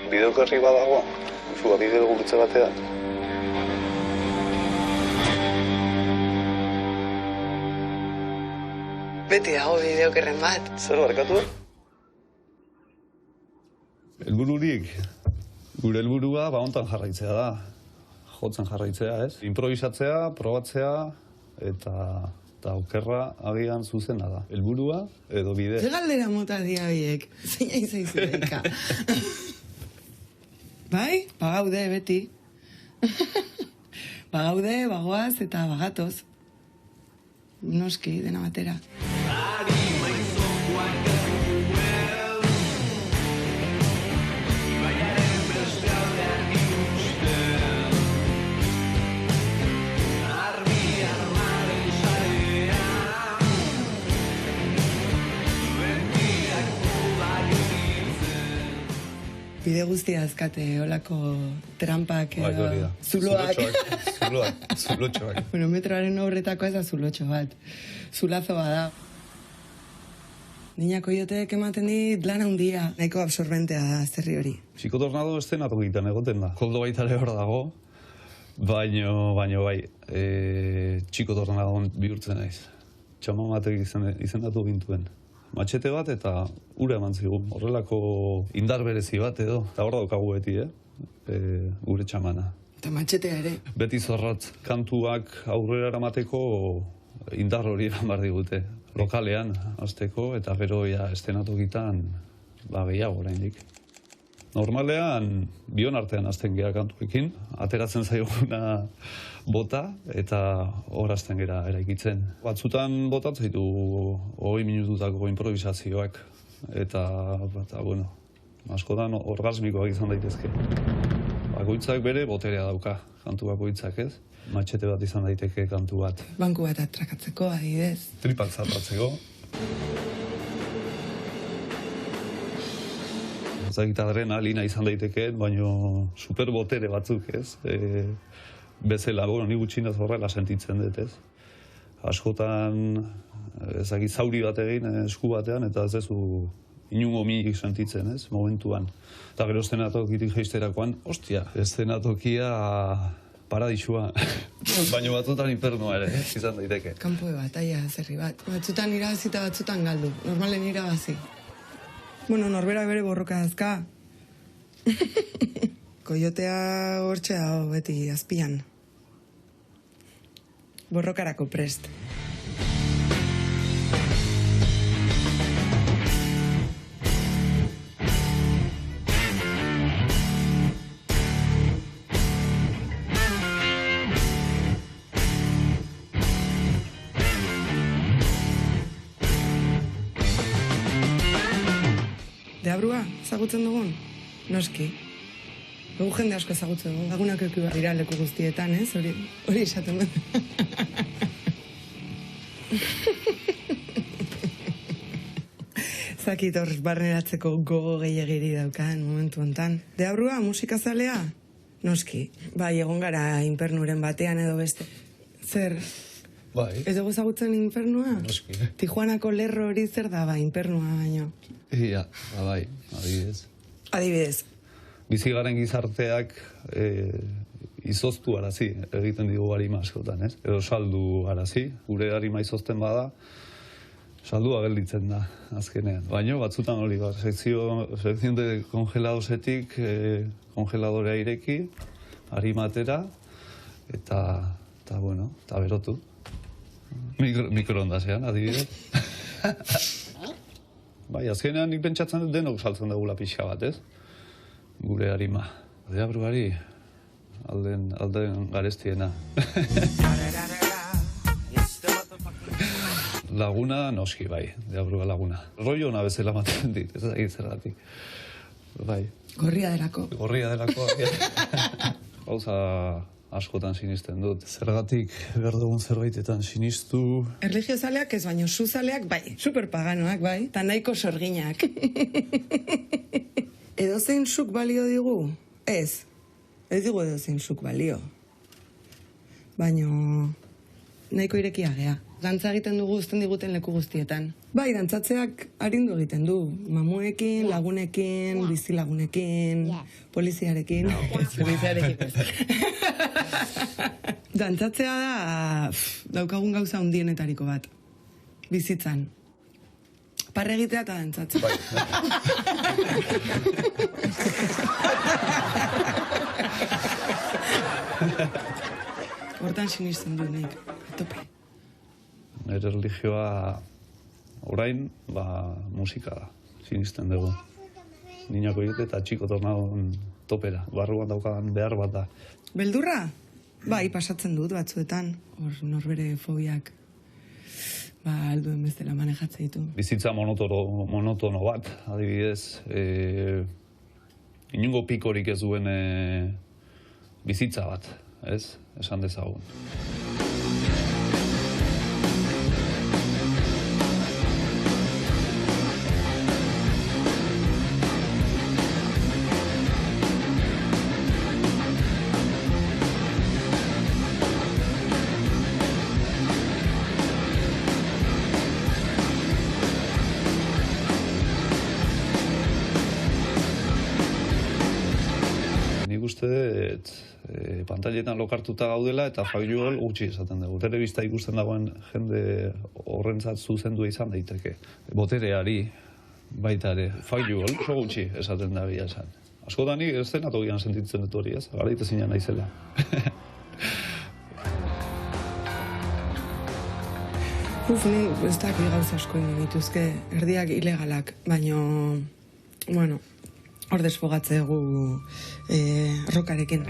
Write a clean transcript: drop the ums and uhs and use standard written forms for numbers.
Bideokarri badago, zua bideo gurutze batean. Beti dago bideokerren bat. Zer barkatu? Helbururik, gure helburua hontan jarraitzea da. Jotzen jarraitzea, ez? Improvisatzea, probatzea, eta okerra agian zuzena da. Helburua edo bide. Ze galdera mota dira biek, zeina izaizu daika. Bai, bagaude beti. Bagaude, bagoaz eta bagatoz. Noski, dena batera. Bide guztia azkate, olako trampak edo zuloak. Zulotxoak. Bueno, metroaren horretako ez da zulotxo bat. Zulazo bada. Nina koioteek ematen dit lan handia. Nahiko absorbentea da, zerri hori. Psikotornado estenatu egiten egoten da. Koldo baitare hor dago, baino bai, psikotornado bihurtzen naiz. Txamamatek izendatu gintuen. Matxete bat eta ura eman zigun. Horrelako indar berezi bat edo. Eta hor daukagu beti, gure txamana. Eta matxetea ere. Beti zorratz, kantuak aurrera eramateko indar hori eman behar digute. Lokalean, hasteko, eta gero estenatokitan gehiago oraindik. Normalean, bion artean hasten gera kantuekin, ateratzen zaiguna bota eta hor hasten gera eraikitzen. Batzutan botatzen ditu 20 minututako improvisazioak eta bueno, askotan orgasmikoak izan daitezke. Bakoitzak bere boterea dauka, kantu bakoitzak, ez? Matxete bat izan daiteke kantu bat. Banku bat atrakatzeko, adibidez. Tripak zartatzeko. Ezagita adrenalina izan daiteke, baino superbotere batzuk, ez? Bezala, ni gutxinez horrela sentitzen dut, ez? Askotan, ezagit zauri bat egin esku batean, eta ez dezu inungo minik sentitzen, ez? Momentuan. Eta gero eszenatokitik jeisterakoan, ostia, eszenatokia paradisua. Baina batzutan infernua ere, izan daiteke. Kampo de batalla, zerri bat. Batzutan irabazi eta batzutan galdu. Normalen irabazi. Bueno, norbera bere borroka dazka. Koiotea hortxe dago beti azpian. Borrokarako prest. Deabrua, ezagutzen dugun? Noski. Egu jende asko ezagutzen dugun. Lagunak euki behar dira leku guztietan, ez? Hori esaten dut. Zakit hor barneratzeko gogo gehiagiri daukan momentu hontan. Deabrua, musikazalea? Noski. Bai, egon gara infernuren batean edo beste. Zer? Bai. Ez dugu ezagutzen infernua? Noski. Tijuanako lerro hori zer da, infernua baino. Ia, bai, adibidez. Adibidez. Bizi garen gizarteak izoztu arazi, egiten digu harima askotan, ez? Edo saldu arazi, gure harima izozten bada, saldua gelditzen da, azkenean. Baina batzutan hori, sekzion de kongeladosetik, kongeladorea ireki, harimatera, eta bueno, eta berotu. Mikroondasean, adibidez. Bai, azkenean nik pentsatzen dut denok saltzen dugula pixka bat, ez? Gure harima. Deabruari, alden garestiena. Laguna, noski, bai, deabrua laguna. Rollo ona bezala maten dit, ez da zergatik. Bai. Gorria delako. Gorria delako. Gauza askotan sinisten dut. Zergatik behar dugun zerbaitetan sinistu. Erligiozaleak ez baino, zuzaleak bai. Superpaganoak bai, eta nahiko sorginak. Edozein zuk balio digu? Ez. Ez digu edozein zuk balio. Baino, nahiko irekia gea. Dantza egiten dugu uzten diguten leku guztietan. Bai, dantzatzeak arindu egiten du. Mamuekin, lagunekin, bizilagunekin, poliziarekin. Poliziarekin. Dantzatzea da daukagun gauza hundienetariko bat. Bizitzan. Parre egitea eta dantzatzea. Hortan sinisten du nik, tope. Nire religioa orain, musika da, sinisten dugu. Niñako egite eta txiko tornagon topera, barruan daukadan behar bat da. Beldurra? Bai, pasatzen dut batzuetan, hor norbere fobiak, alduen bezala manejatzen ditu. Bizitza monotono bat, adibidez, inungo pikorik ez duen bizitza bat, ez? Esan dezagun. Nik uste pantailetan lokartuta gaudela eta failuol gutxi esaten dugu. Telebista ikusten dagoen jende horrentzat zuzendua izan daiteke. Botereari baita ere failuol oso gutxi esaten da bila esan. Askotan nik ez dena tokian sentitzen dut hori, ez? Garaite zinean naizela. Ni ez dakit gauza asko egin dituzke, erdiak ilegalak, baino, bueno, hor desfogatzegu rokarekin.